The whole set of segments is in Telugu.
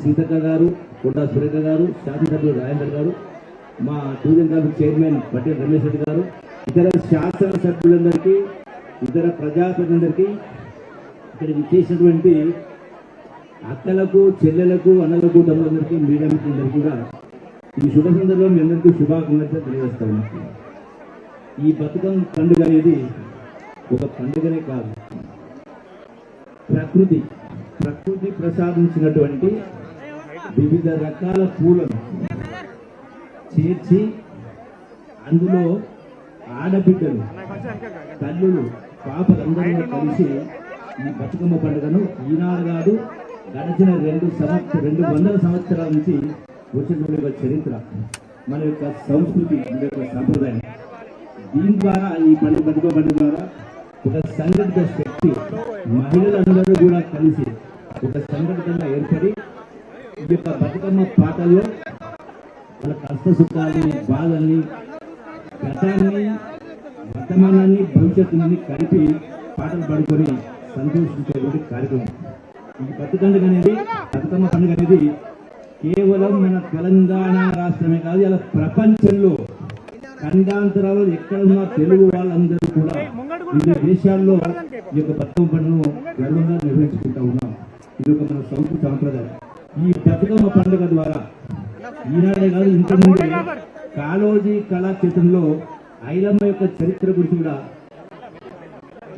సీతక్క గారు, కొండా సురేఖ గారు, శాసనసభ్యులు రాజేందర్ గారు, మా tourism committee chairman Patel Ramesh Reddy గారు, ఇతర శాసనసభ్యులందరికీ, ఇతర ప్రజాప్రతినిధులందరికీ, ఇక్కడ విచ్చేసినటువంటి అక్కలకు, చెల్లెలకు, అన్నలకు, తమ్ములందరికీ, మీడియా మిత్రులందరికీ కూడా ఈ శుభ సందర్భంలో మీ అందరికీ శుభాకాంక్షలు తెలియజేస్తాము. ఈ బతుకమ్మ పండుగ అనేది ఒక పండుగనే కాదు, ప్రకృతి ప్రసాదించినటువంటి వివిధ రకాల పూలను చేర్చి అందులో ఆడబిడ్డలు, తల్లులు, పాపలందరూ కలిసి ఈ బతుకమ్మ పండుగను ఈనాడు కాదు గడిచిన 200 సంవత్సరాల నుంచి వచ్చిన చరిత్ర, మన యొక్క సంస్కృతి, మన యొక్క సంప్రదాయం. దీని ద్వారా ఈ బతుకమ్మ పండుగ ద్వారా ఒక సంఘటిత శక్తి, మహిళలందరూ కూడా కలిసి ఒక సంఘటితంగా ఏర్పడి ఈ యొక్క బతుకమ్మ పాటల్లో వాళ్ళ కష్ట సుఖాలని, బాధల్ని, గతాన్ని, వర్తమానాన్ని, భవిష్యత్తుని కలిపి పాటలు పాడుకొని సంతోషించేటువంటి కార్యక్రమం. ఈ బతుకమ్మ పండుగ అనేది కేవలం మన తెలంగాణ రాష్ట్రమే కాదు, ఇలా ప్రపంచంలో ఖండాంతరాలు ఎక్కడున్న తెలుగు వాళ్ళందరూ కూడా వివిధ దేశాల్లో ఈ యొక్క బతుకమ్మ పండుగను గర్వంగా నిర్వహించుకుంటూ ఉన్నాం. ఇది ఒక మన సంస్కృతి సాంప్రదాయం. ఈ బతుకమ్మ పండుగ ద్వారా ఈనాడే కాదు ఇంతకుముందే కాళోజీ కళాక్షేత్రంలో ఐలమ్మ యొక్క చరిత్ర గురించి కూడా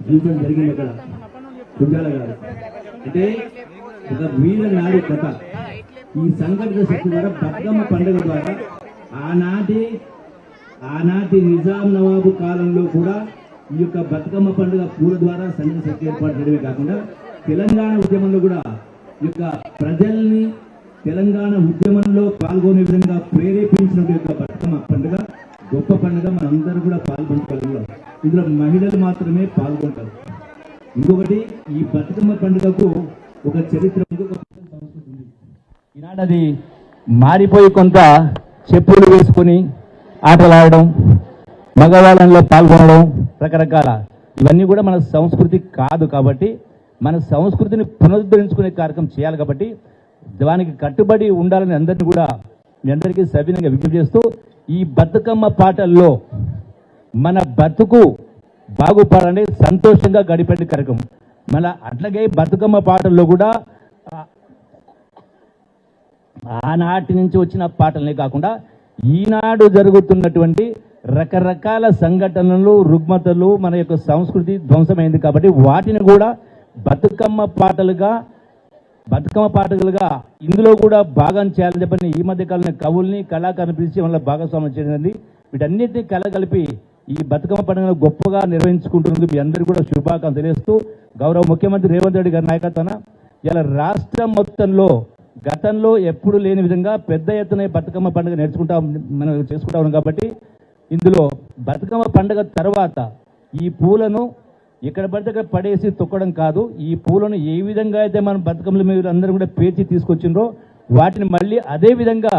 చూడడం జరిగింది. అక్కడ కుంజాల గారు అంటే ఒక వీర నాడి కథ. ఈ సంఘటిత శక్తి ద్వారా బతుకమ్మ పండుగ ద్వారా ఆనాటి నిజాం నవాబు కాలంలో కూడా ఈ యొక్క బతుకమ్మ పండుగ పూల ద్వారా సంఘటిత శక్తి ఏర్పాటు చేయడమే కాకుండా తెలంగాణ ఉద్యమంలో కూడా ఈ యొక్క ప్రజల్ని తెలంగాణ ఉద్యమంలో పాల్గొనే విధంగా ప్రేరేపించిన యొక్క బతుకమ్మ పండుగ గొప్ప పండుగ. మనందరూ కూడా పాల్గొనగలం. ఇందులో మహిళలు మాత్రమే పాల్గొంటారు. ఇంకొకటి, ఈ బతుకమ్మ పండుగకు ఒక చరిత్ర, సంస్కృతి ఉంది. ఈనాడు అది మారిపోయి కొంత చెప్పులు వేసుకుని ఆటలాడడం, మగవాళ్ళలో పాల్గొనడం, రకరకాల ఇవన్నీ కూడా మన సంస్కృతి కాదు. కాబట్టి మన సంస్కృతిని పునరుద్ధరించుకునే కార్యక్రమం చేయాలి. కాబట్టి దానికి కట్టుబడి ఉండాలని అందరినీ కూడా మీ అందరికీ సవినంగా విజ్ఞప్తి చేస్తూ, ఈ బతుకమ్మ పాటల్లో మన బతుకు బాగుపడాలని సంతోషంగా గడిపే కార్యక్రమం. అట్లాగే బతుకమ్మ పాటల్లో కూడా ఆనాటి నుంచి వచ్చిన పాటలనే కాకుండా ఈనాడు జరుగుతున్నటువంటి రకరకాల సంఘటనలు, రుగ్మతలు, మన యొక్క సంస్కృతి ధ్వంసమైంది. కాబట్టి వాటిని కూడా బతుకమ్మ పాటలుగా ఇందులో కూడా భాగం చేయాలని చెప్పని ఈ మధ్య కాలంలో కవుల్ని, కళాకారుని పిలిచి వాళ్ళ భాగస్వామ్యం చేయడం. వీటన్నిటిని కలగలిపి ఈ బతుకమ్మ పండుగను గొప్పగా నిర్వహించుకుంటున్నందుకు మీ అందరికీ కూడా శుభాకాంక్షలు తెలియజేస్తూ, గౌరవ ముఖ్యమంత్రి రేవంత్ రెడ్డి గారి నాయకత్వాన ఇలా రాష్ట్రం మొత్తంలో గతంలో ఎప్పుడు లేని విధంగా పెద్ద ఎత్తున బతుకమ్మ పండుగ మనం చేసుకుంటా ఉన్నాం. కాబట్టి ఇందులో బతుకమ్మ పండుగ తర్వాత ఈ పూలను ఎక్కడ పడితే అక్కడ పడేసి తొక్కడం కాదు, ఈ పూలను ఏ విధంగా అయితే మనం బతుకమ్మల మీద అందరూ కూడా పేర్చి తీసుకొచ్చిండ్రో వాటిని మళ్ళీ అదే విధంగా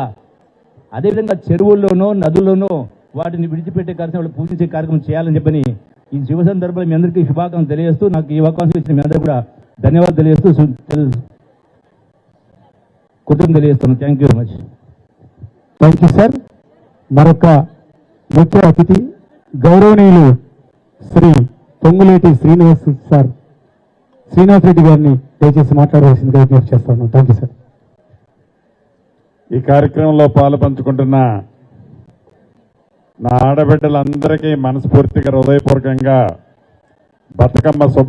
చెరువుల్లోనో, నదుల్లోనో వాటిని విడిచిపెట్టే కార్యక్రమం, పూజించే కార్యక్రమం చేయాలని చెప్పని ఈ శుభ సందర్భంలో మీ అందరికీ శుభాకాంక్షలు తెలియజేస్తూ, నాకు ఈ అవకాశం ఇచ్చిన మీ అందరూ కూడా ధన్యవాదాలు తెలియజేస్తూ కృతజ్ఞతలు తెలియజేస్తాను. Thank you very much. Thank you sir. మరొక ముఖ్య అతిథి గౌరవనీయులు శ్రీ పొంగులేటి శ్రీనివాస్ రెడ్డి గారిని దయచేసి మాట్లాడవలసిందిగా విజ్ఞప్తి చేస్తాను. Thank you sir. ఈ కార్యక్రమంలో పాలు పంచుకుంటున్న నా ఆడబిడ్డలందరికీ మనస్ఫూర్తిగా, హృదయపూర్వకంగా బతుకమ్మ శుభ